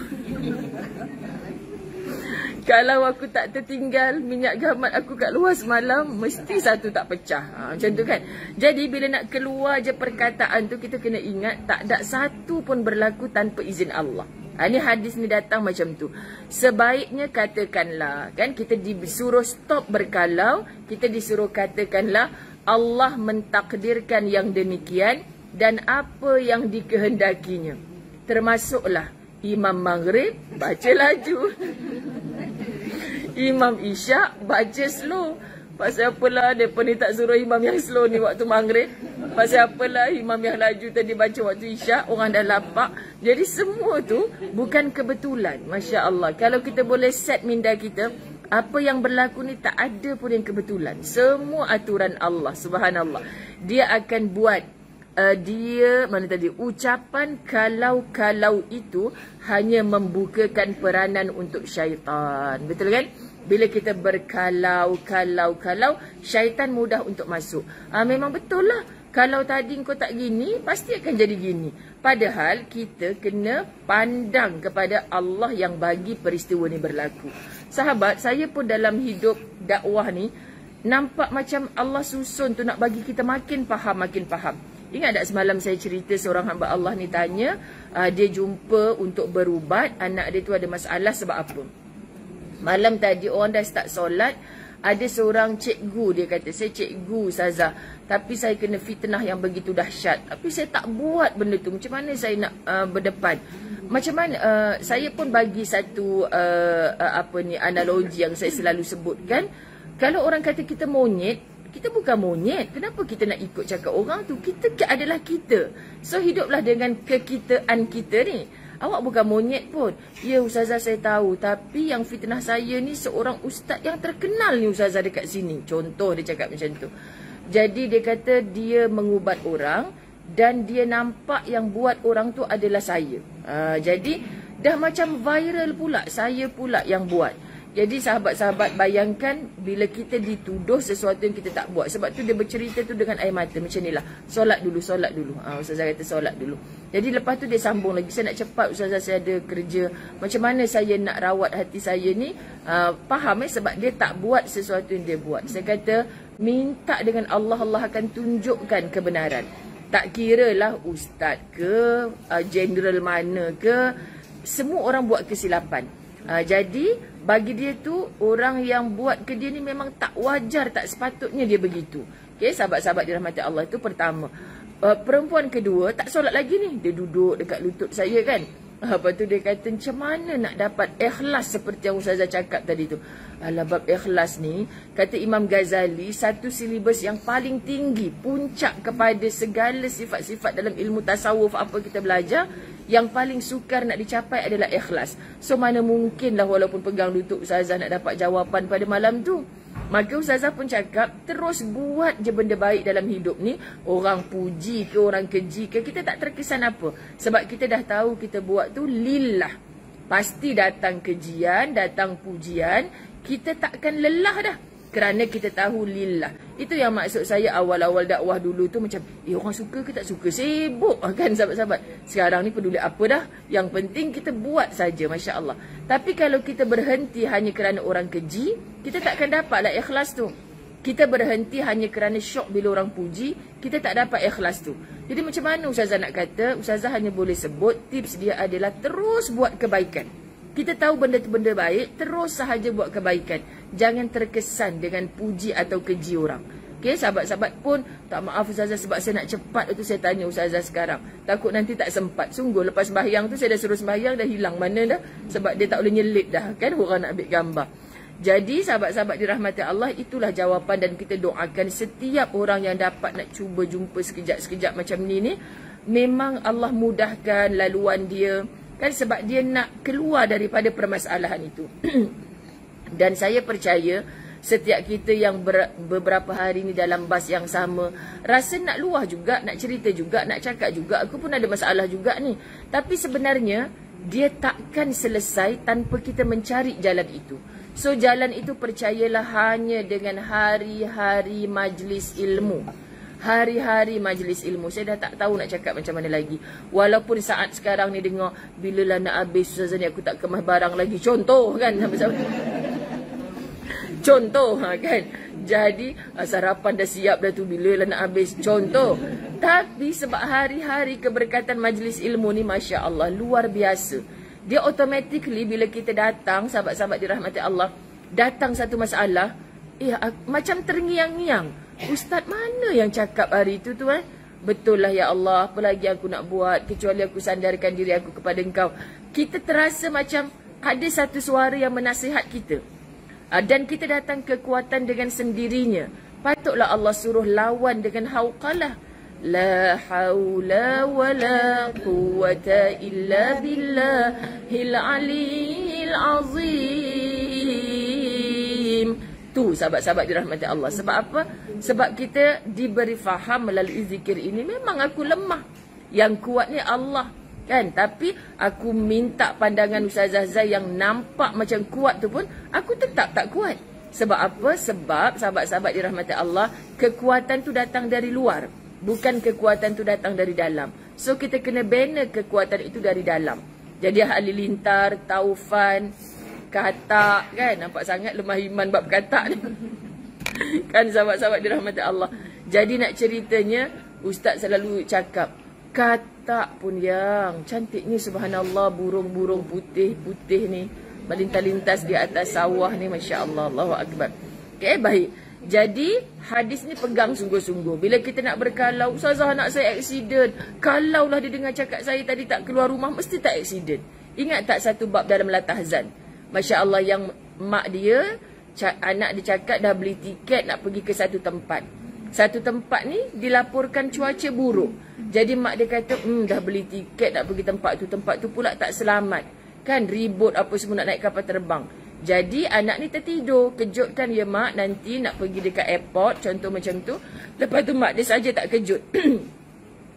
Kalau aku tak tertinggal minyak gamat aku kat luar semalam, mesti satu tak pecah. Macam tu kan. Jadi bila nak keluar je perkataan tu, kita kena ingat tak ada satu pun berlaku tanpa izin Allah. Ini hadis ni datang macam tu. Sebaiknya katakanlah, kan kita disuruh stop berkalau, kita disuruh katakanlah Allah mentakdirkan yang demikian dan apa yang dikehendakinya. Termasuklah Imam Maghrib baca laju. Imam Isyak baca slow. Pasal apalah mereka ni tak suruh imam yang slow ni waktu Maghrib? Pasal apalah imam yang laju tadi baca waktu Isyak? Orang dah lapar. Jadi semua tu bukan kebetulan. Masya Allah. Kalau kita boleh set minda kita, apa yang berlaku ni tak ada pun yang kebetulan. Semua aturan Allah. Subhanallah. Dia akan buat ucapan kalau itu hanya membukakan peranan untuk syaitan. Betul kan? Bila kita berkalau, syaitan mudah untuk masuk. Memang betul lah. Kalau tadi kau tak gini, pasti akan jadi gini. Padahal kita kena pandang kepada Allah yang bagi peristiwa ni berlaku. Sahabat, saya pun dalam hidup dakwah ni, nampak macam Allah susun tu nak bagi kita makin faham. Ingat tak semalam saya cerita seorang hamba Allah ni tanya, dia jumpa untuk berubat, anak dia tu ada masalah sebab apa. Malam tadi orang dah start solat, ada seorang cikgu, dia kata, saya cikgu Ustazah, tapi saya kena fitnah yang begitu dahsyat. Tapi saya tak buat benda tu, macam mana saya nak berdepan? Macam mana, saya pun bagi satu analogi yang saya selalu sebutkan. Kalau orang kata kita monyet, kita bukan monyet. Kenapa kita nak ikut cakap orang tu? Kita adalah kita. So hiduplah dengan kekitaan kita ni. Awak bukan monyet pun. Ya Ustazah saya tahu, tapi yang fitnah saya ni seorang ustaz yang terkenal ni Ustazah dekat sini. Contoh dia cakap macam tu. Jadi dia kata dia mengubat orang dan dia nampak yang buat orang tu adalah saya. Jadi dah macam viral pula, saya pula yang buat. Jadi sahabat-sahabat bayangkan bila kita dituduh sesuatu yang kita tak buat. Sebab tu dia bercerita tu dengan air mata macam ni lah. Solat dulu. Ustazah kata solat dulu. Jadi lepas tu dia sambung lagi. Saya nak cepat Ustazah, saya ada kerja. Macam mana saya nak rawat hati saya ni? Faham sebab dia tak buat sesuatu yang dia buat. Saya kata minta dengan Allah, Allah akan tunjukkan kebenaran. Tak kira lah ustaz ke, general mana ke, semua orang buat kesilapan. Jadi bagi dia tu, orang yang buat ke dia ni memang tak wajar, tak sepatutnya dia begitu. Okay, sahabat-sahabat dirahmati Allah, itu pertama. Perempuan kedua tak solat lagi ni, dia duduk dekat lutut saya kan. Lepas tu dia kata, macam mana nak dapat ikhlas seperti yang Ustazah cakap tadi tu. Alah, bab ikhlas ni, kata Imam Ghazali, satu silibus yang paling tinggi, puncak kepada segala sifat-sifat dalam ilmu tasawuf apa kita belajar, yang paling sukar nak dicapai adalah ikhlas. So mana mungkin lah walaupun pegang lutut Ustazah nak dapat jawapan pada malam tu. Maka Ustazah pun cakap, terus buat je benda baik dalam hidup ni. Orang puji ke, orang keji ke, kita tak terkesan apa. Sebab kita dah tahu kita buat tu lillah. Pasti datang kejian, datang pujian, kita takkan lelah dah. Kerana kita tahu lillah. Itu yang maksud saya awal-awal dakwah dulu tu macam, orang suka ke tak suka, sibuk kan sahabat-sahabat. Sekarang ni peduli apa dah, yang penting kita buat saja, Masya Allah. Tapi kalau kita berhenti hanya kerana orang keji, kita takkan dapatlah ikhlas tu. Kita berhenti hanya kerana syok bila orang puji, kita tak dapat ikhlas tu. Jadi macam mana Ustazah nak kata? Ustazah hanya boleh sebut tips dia adalah terus buat kebaikan. Kita tahu benda tu benda baik, terus sahaja buat kebaikan. Jangan terkesan dengan puji atau keji orang. Okey, sahabat-sahabat pun, tak maaf Ustazah sebab saya nak cepat itu saya tanya Ustazah sekarang. Takut nanti tak sempat. Sungguh lepas sembahyang tu saya dah suruh sembahyang, dah hilang mana dah. Sebab dia tak boleh nyelip dah kan, orang nak ambil gambar. Jadi sahabat-sahabat dirahmati Allah, itulah jawapan dan kita doakan setiap orang yang dapat nak cuba jumpa sekejap-sekejap macam ni, memang Allah mudahkan laluan dia. Kan sebab dia nak keluar daripada permasalahan itu. Dan saya percaya setiap kita yang beberapa hari ni dalam bas yang sama, rasa nak luah juga, nak cerita juga, nak cakap juga, aku pun ada masalah juga ni. Tapi sebenarnya dia takkan selesai tanpa kita mencari jalan itu. So jalan itu percayalah hanya dengan hari-hari majlis ilmu. Hari-hari majlis ilmu. Saya dah tak tahu nak cakap macam mana lagi. Walaupun saat sekarang ni dengar, bila lah nak habis Ustazah ni aku tak kemas barang lagi. Contoh kan. Contoh kan. Jadi sarapan dah siap dah tu, bila lah nak habis. Contoh. Tapi sebab hari-hari keberkatan majlis ilmu ni, Masya Allah, luar biasa. Dia automatically bila kita datang, sahabat-sahabat dirahmati Allah, datang satu masalah, macam terngiang-ngiang. Ustaz mana yang cakap hari itu tu Betul lah ya Allah, apa lagi aku nak buat kecuali aku sandarkan diri aku kepada Engkau. Kita terasa macam ada satu suara yang menasihat kita. Dan kita datang kekuatan dengan sendirinya. Patutlah Allah suruh lawan dengan hauqalah. La haula wa la quwata illa billahil aliyyil azim. Tu sahabat-sahabat dirahmati Allah. Sebab apa? Sebab kita diberi faham melalui zikir ini, memang aku lemah. Yang kuat ni Allah kan. Tapi aku minta pandangan Ustazah Zai yang nampak macam kuat tu pun, aku tetap tak kuat. Sebab apa? Sebab sahabat-sahabat dirahmati Allah, kekuatan tu datang dari luar, bukan kekuatan tu datang dari dalam. So kita kena bina kekuatan itu dari dalam. Jadi halilintar, taufan, katak kan, nampak sangat lemah iman bab katak ni. Kan sahabat-sahabat dirahmati Allah. Jadi nak ceritanya, Ustaz selalu cakap, katak pun yang cantiknya subhanallah, burung-burung putih-putih ni melintas-lintas di atas sawah ni, Masya Allah, Allahu Akbar. Okay, baik. Jadi hadis ni pegang sungguh-sungguh. Bila kita nak berkalau, Ustazah anak saya aksiden, kalaulah dia dengar cakap saya tadi tak keluar rumah, mesti tak aksiden. Ingat tak satu bab dalam Latahzan, Masya Allah, yang mak dia, anak dia cakap dah beli tiket nak pergi ke satu tempat. Satu tempat ni dilaporkan cuaca buruk. Jadi mak dia kata, dah beli tiket nak pergi tempat tu pula tak selamat. Kan ribut apa semua nak naik kapal terbang. Jadi anak ni tertidur. Kejutkan ya mak, nanti nak pergi dekat airport, contoh macam tu. Lepas tu mak dia saja tak kejut.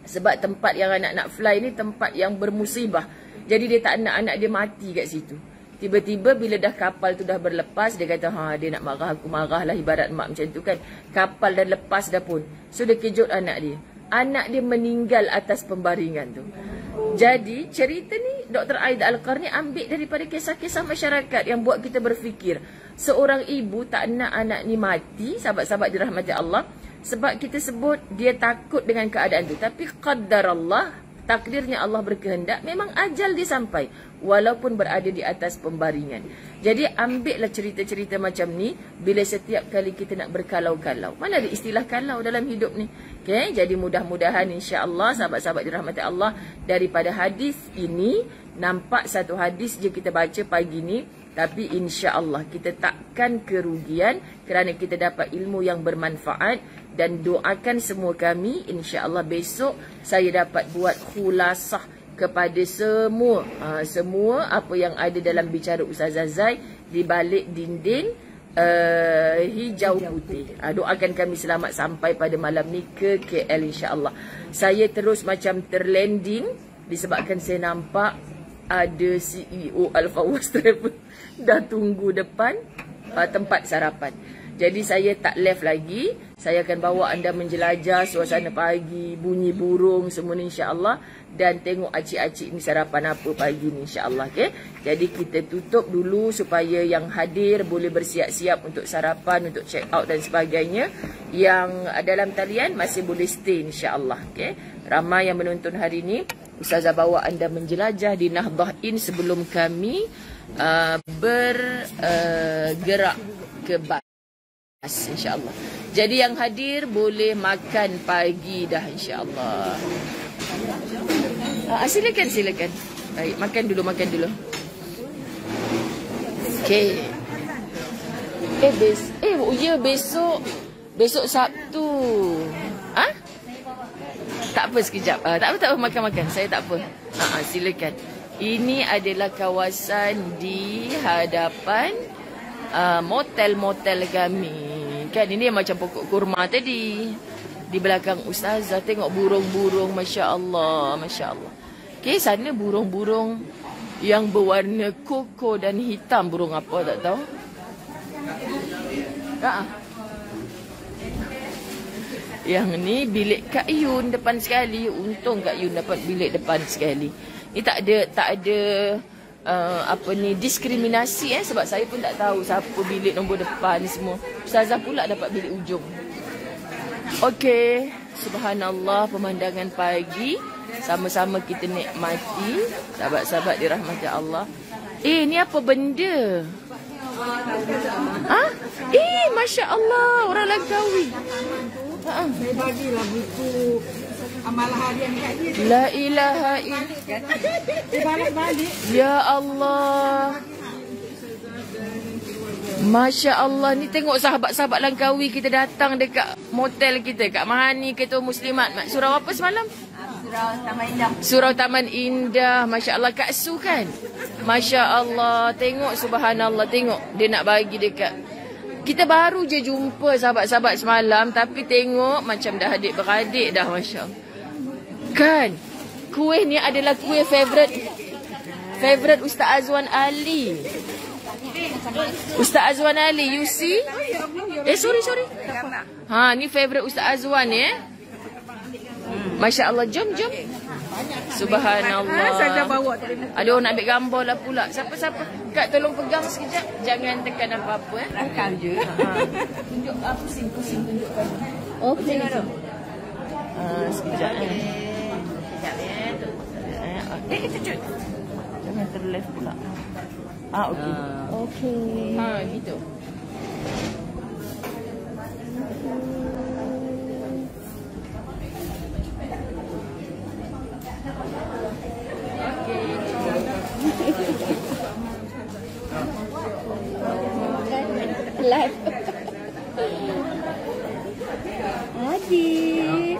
Sebab tempat yang anak nak fly ni tempat yang bermusibah. Jadi dia tak nak anak dia mati kat situ. Tiba-tiba bila dah kapal tu dah berlepas, dia kata, dia nak marah, aku marah lah, ibarat mak macam tu kan. Kapal dah lepas dah pun. So dia kejut anak dia. Anak dia meninggal atas pembaringan tu. Jadi cerita ni Dr. Aida Al-Qarni ambil daripada kisah-kisah masyarakat yang buat kita berfikir. Seorang ibu tak nak anak ni mati, sahabat-sahabat dirahmati Allah. Sebab kita sebut dia takut dengan keadaan tu. Tapi qaddar Allah, takdirnya Allah berkehendak, memang ajal dia sampai walaupun berada di atas pembaringan. Jadi ambillah cerita-cerita macam ni bila setiap kali kita nak berkalau-kalau. Mana ada istilah kalau dalam hidup ni? Okay, jadi mudah-mudahan insya-Allah sahabat-sahabat dirahmati Allah, daripada hadis ini nampak satu hadis je kita baca pagi ni, tapi insya-Allah kita takkan kerugian kerana kita dapat ilmu yang bermanfaat. Dan doakan semua kami, insya-Allah besok saya dapat buat khulasah kepada semua apa yang ada dalam bicara Ustazah Zai di balik dinding hijau putih. Doakan kami selamat sampai pada malam ni ke KL insya-Allah. Saya terus macam terlanding disebabkan saya nampak ada CEO Al-Fawaz Travel dah tunggu depan tempat sarapan. Jadi saya tak left lagi. Saya akan bawa anda menjelajah suasana pagi, bunyi burung semua ni insya-Allah, dan tengok acik-acik ni sarapan apa pagi ni insya-Allah. Okay? Jadi kita tutup dulu supaya yang hadir boleh bersiap-siap untuk sarapan, untuk check out dan sebagainya. Yang dalam talian masih boleh stay insya-Allah. Okay? Ramai yang menonton hari ni. Ustazah bawa anda menjelajah di Nahdah Inn sebelum kami bergerak ke bas, insya-Allah. Jadi yang hadir boleh makan pagi dah insya-Allah. Silakan. Baik, makan dulu. Okey. Besok Sabtu. Tak apa sekejap. Tak apa makan. Saya tak apa. Silakan. Ini adalah kawasan di hadapan motel-motel kami. Kan ini macam pokok kurma tadi. Di belakang Ustazah tengok burung-burung, masya-Allah. Okey, sana burung-burung yang berwarna koko dan hitam. Burung apa tak tahu. Yang ni bilik Kak Yun depan sekali. Untung Kak Yun dapat bilik depan sekali. Ni tak ada diskriminasi sebab saya pun tak tahu siapa bilik nombor depan semua. Ustazah pula dapat bilik ujung. Okey, subhanallah, pemandangan pagi sama-sama kita nikmati. Sahabat-sahabat dirahmati Allah. Ni apa benda? Masya-Allah, orang Langkawi. Saya bagilah buku amalan harian kat dia. La ilaha illallah. Dia balas balik. Ya Allah. Masya Allah. Ni tengok sahabat-sahabat Langkawi kita datang dekat motel kita. Kak Mahani, Ketua Muslimat. Surau apa semalam? Surau Taman Indah. Surau Taman Indah. Masya Allah. Kak Su kan? Masya Allah. Tengok subhanallah. Tengok. Dia nak bagi dekat. Kita baru je jumpa sahabat-sahabat semalam. Tapi tengok macam dah adik-beradik dah. Masya Allah. Kan? Kuih ni adalah kuih favorite Ustaz Azwan Ali. Ustaz Azwan Ali, you see? Sorry. Ni favorite Ustaz Azwan ni Masya Allah, jom. Subhanallah. Ada orang nak ambil gambar lah pula. Siapa? Kak tolong pegang sekejap. Jangan tekan apa-apa. Tekan je. Tunjuk pusing tunjukkan. Okey. Sekejap Sekejap jangan terleft pula. Okey. Gitu. Live. Adik.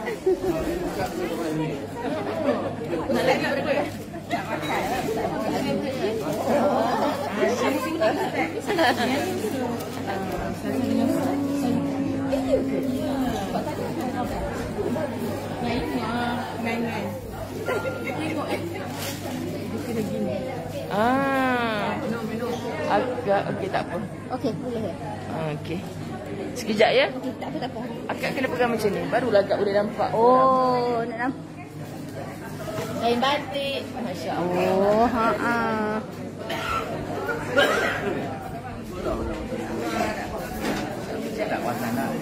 Nak lagi berapa? Agak okey, tak apa. Okey, boleh ya. Okey. Sekejap ya. Okey, tak apa. Akak kena pegang macam ni. Barulah akak boleh nampak. Oh, nak nampak. Kain batik. Masya-Allah.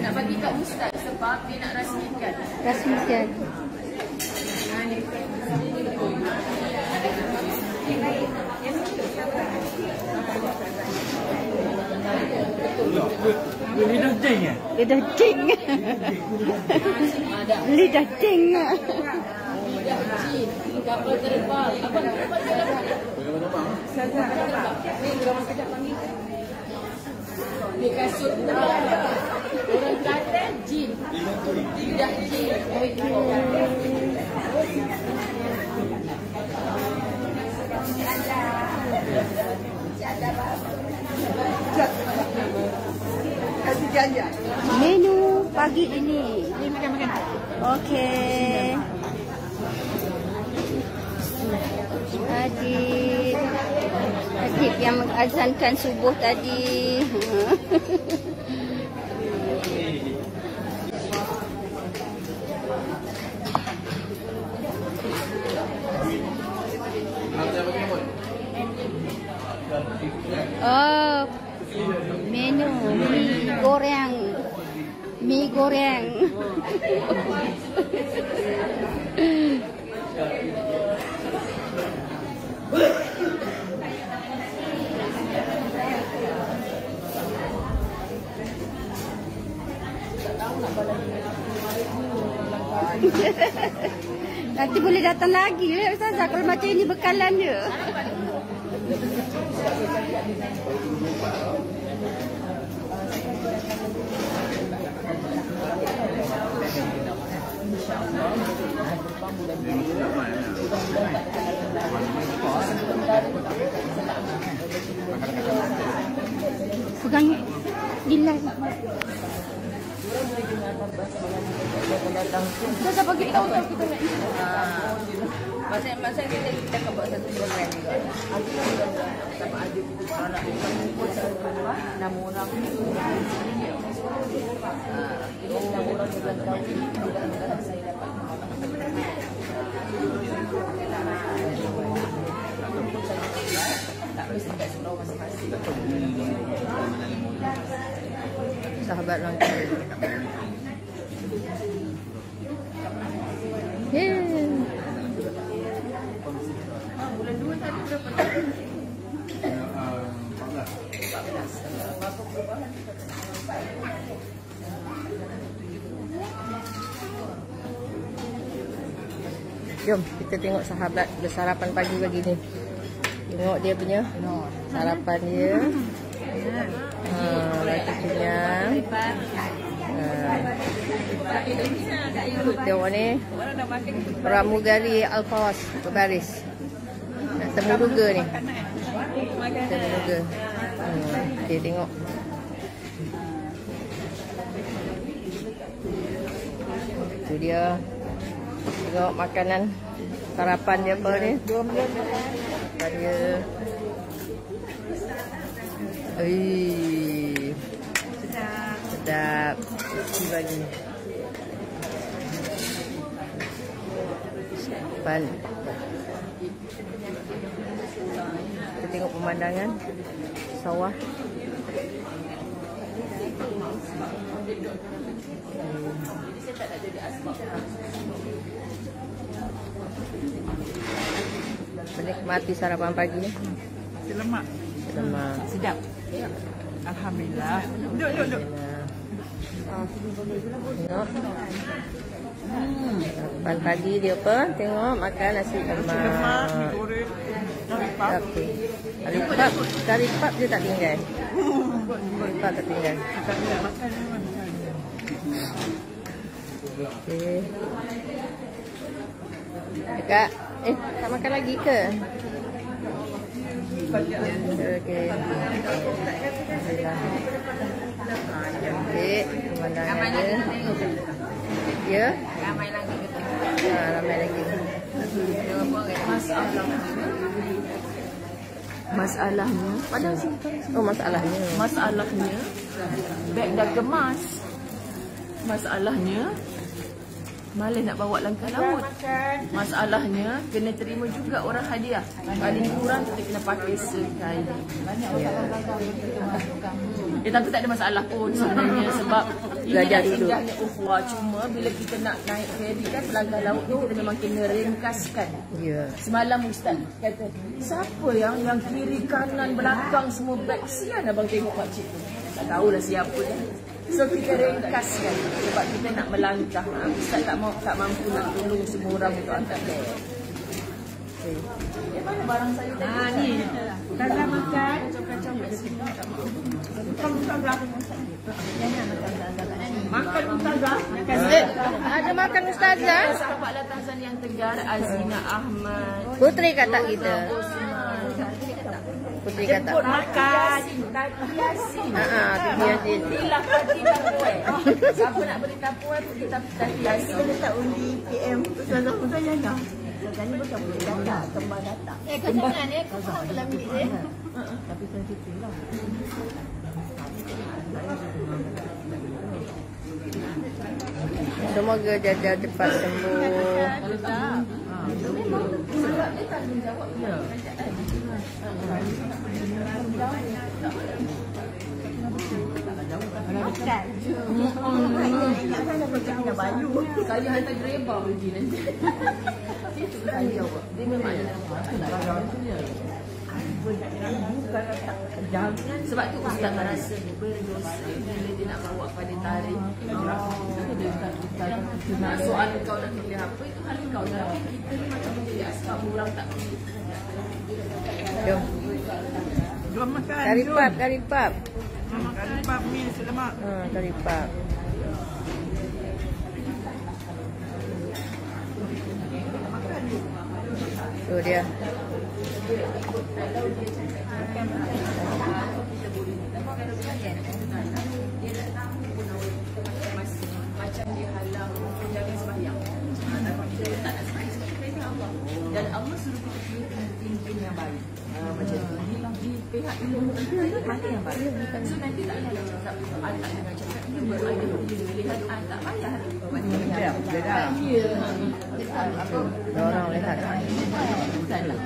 Nak bagi kat Ustaz sebab dia nak rasmikan. Lidah jeng ya? Lidah jeng. Lidah jeng. Lidah jin. kapal terbang. Abang ni kasut terbang. Orang Kelantan jin. Tidak jin. Menu pagi ini. Okey. Adik yang mengazankan subuh tadi. Oh, menu mie goreng. Mie goreng. Nanti boleh datang lagi ya Ustazah kalau macam ini bekalan dia. Pegang gila. Ustazah bagi tahu kita nak ini. Masa kita buat satu program juga. Sama ada kita anak kita kumpul satu rumah 6 orang. 6 orang bulan tahun mudah-mudahan saya dapat. Tak mesti kat seluruh masing-masing. Sahabat langkah. Bulan 2 tadi berapa tahun? 14. Berapa perubahan? Jom kita tengok sahabat bersarapan pagi ni. Tengok dia punya sarapan dia. Lagi kenyang. Tengok ni pramugari Al-Fawas berbaris. Nak temu duga ni. Temu duga. Okay, tengok. Itu dia. Tengok makanan sarapan dia apa ni. Sarapan dia. Sedap. Isi bagi. Sarapan. Kita tengok pemandangan sawah. Menikmati sarapan pagi ni. Lemak. Lemak. Sedap. Alhamdulillah. Duduk. Tengok. Sarapan pagi dia apa? Tengok makan nasi lemak. Goreng. Kari pap dia tak tinggal. Kari pap tak tinggal. Okey. Kak, tak makan lagi ke? Okey. Okey, pemandangan dia. Ya? Ramai lagi. Ramai lagi. Masalahnya padahal masalahnya beg dah kemas. Masalahnya malah nak bawa langkah laut. Masalahnya kena terima juga orang hadiah. Paling kurang kita kena pakai sekali. Tapi tak ada masalah pun sebenarnya sebab belajar dulu. Ukhuwah, cuma bila kita nak naik ferry kan pelanggar laut ni kita memang kena ringkaskan. Semalam Ustaz kata, siapa yang kiri kanan belakang semua beg, sian abang tengok makcik tu. Tak tahulah siapa dia. So kita ringkaskan sebab kita nak melangkah. Ustaz tak mampu nak tolong semua orang untuk angkat beg. Mana barang saya tadi? Ni. Ustazah makan. Makan Ustazah. Ada makan Ustazah. Sahabat Latazan yang tegar, Azina Ahmad. Putri kata kita. Putri kata. Jemput makan. Tati Yasin. Titi Yasin. Inilah Tati Tapuai. Siapa nak beri Tapuai, pergi Tati Yasin. Kita letak undi PM Ustazah Ustazah dah. Ustazah ni bukan boleh datang, kembang datang. Kau jangan kau faham dalam bilik Tapi sensitif lah. Semoga Jaja cepat sembuh. Sebab dia tanggungjawab kerajaan. Saya hantar greba pergi nanti. Itu tanggungjawab. Dia memang ada tanggungjawab. Sebab tu Ustaz rasa berdosa bila dia nak bawa pada tarikh. Soal kau nak pilih apa itu hal kau. Tapi kita ni macam menjadi asbab orang tak pilih. Jom. Jom makan. Karipap, karipap. Karipap mi selemak. Karipap. Tu dia. Macam dia halang jangan sembahyang. Kita tak nak sembahyang sebab kita ingat Allah. Dan Allah suruh kita pilih pemimpin yang baik. Macam tu. Di pihak ilmu kita mana yang baik. So nanti tak ada cakap anak dengan cakap ini berada di pilihan tak payah. Orang lihat. Bukanlah.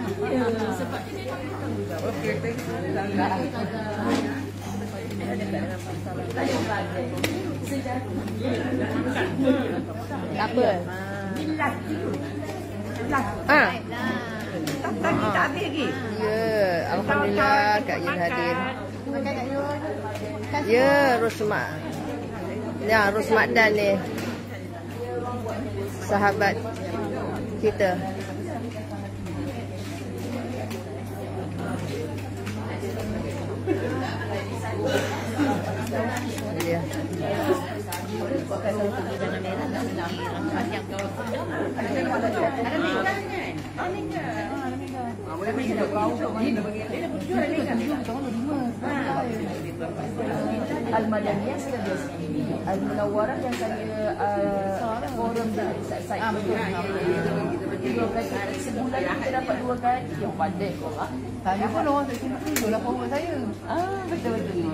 Sebab dia tanggungjawab. Okey, thank Tak apa. Tak habis lagi. Ya, alhamdulillah Kak Yun hadir. Ya, Rosmak. Ya, Rosmak dan ni sahabat kita. Ya. Al-Madaniyah sudah biasa. Al-Munawwarah yang saya forum di site sebulan kita dapat 2 kali. Yang pandai kau lah. Saya pun orang tak sini tu lah forward saya. Betul-betul.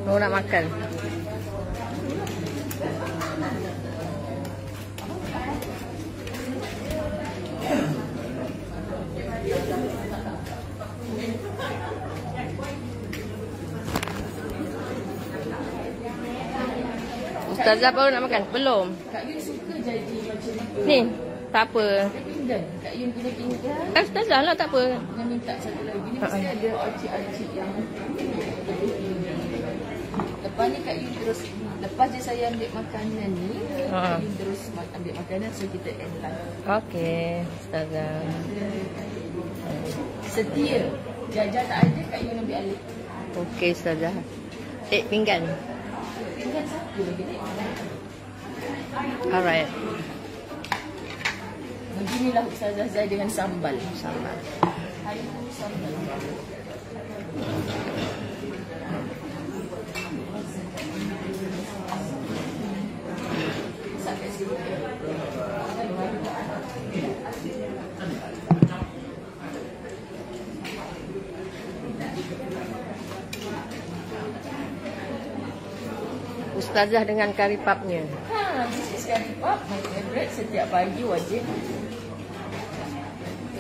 Kau nak makan? Ustazah baru nak makan? Belum. Kak Yun suka jadi macam ni. Ni, tak apa. Pinggan. Kak Yun punya pinggan. Ustazah lah, tak apa. Dia minta satu lagi. Ni mesti ada acik-acik yang lepas ni Kak Yun terus, lepas je saya ambil makanan ni, Kak Yun terus ambil makanan, so kita end live. Okey, Ustazah. Setia. Jaja tak ada, Kak Yun ambil alih. Okey, Ustazah. Pinggan. Pinggan satu lagi ni. Alright. Beginilah Ustazah Zai dengan sambal. Sambal. Hari ini sambal. Ustazah dengan karipapnya. This is karipap, my favorite. Setiap pagi wajib.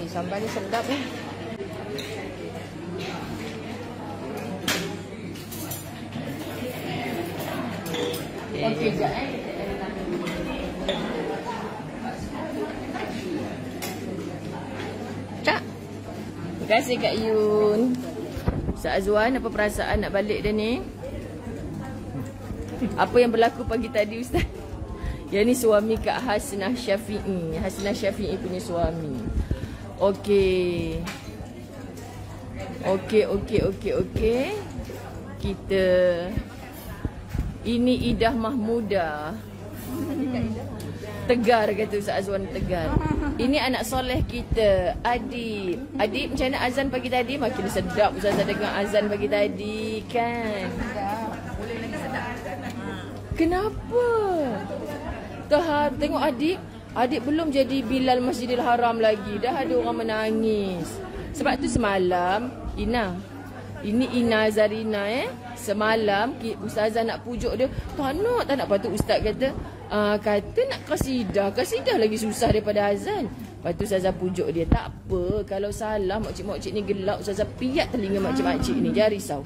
Sambal ni sedap ni. Okey, sekejap Cak. Terima kasih Kak Yun. Ustaz Azwan, apa perasaan nak balik dah ni? Apa yang berlaku pagi tadi Ustaz? Yang ni suami Kak Hasnah Syafi'i. Hasnah Syafi'i punya suami. Okey. Okey. Kita ini Idah Mahmudah. Tegar kata Ustaz Azwan, tegar. Ini anak soleh kita, Adib. Adib, macam mana azan pagi tadi? Makin sedap Ustazah dengar azan pagi tadi kan. Boleh lagi sedap. Kenapa? Tengok Adib. Adib belum jadi Bilal Masjidil Haram lagi. Dah ada orang menangis. Sebab tu semalam ini Ina Zarina semalam Ustazah nak pujuk dia. Tak nak. Lepas tu Ustaz kata kata nak kasidah lagi susah daripada azan. Lepas tu Ustazah pujuk dia. Tak apa, kalau salah makcik-makcik ni gelak, Ustazah piat telinga makcik-makcik ni. Jangan risau.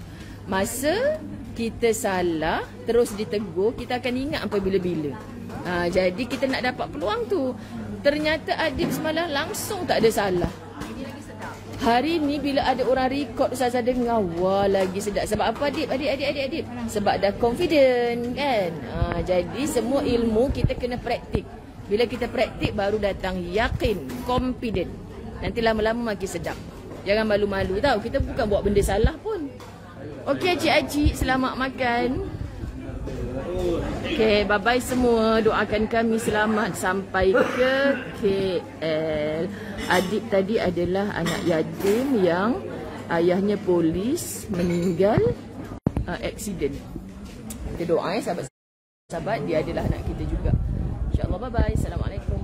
Masa kita salah terus ditegur, kita akan ingat sampai bila-bila. Jadi kita nak dapat peluang tu. Ternyata Adib semalam langsung tak ada salah. Hari ni bila ada orang record Ustazah dengar, wah lagi sedap. Sebab apa Adib? Sebab dah confident kan. Jadi semua ilmu kita kena praktik. Bila kita praktik baru datang yakin, confident. Nanti lama-lama makin sedap. Jangan malu-malu tau. Kita bukan buat benda salah pun. Okey acik-acik, selamat makan. Okey, bye-bye semua. Doakan kami selamat sampai ke KL. Adik tadi adalah anak yatim yang ayahnya polis meninggal aksiden. Kita doa sahabat-sahabat, dia adalah anak kita juga. InsyaAllah, bye-bye. Assalamualaikum.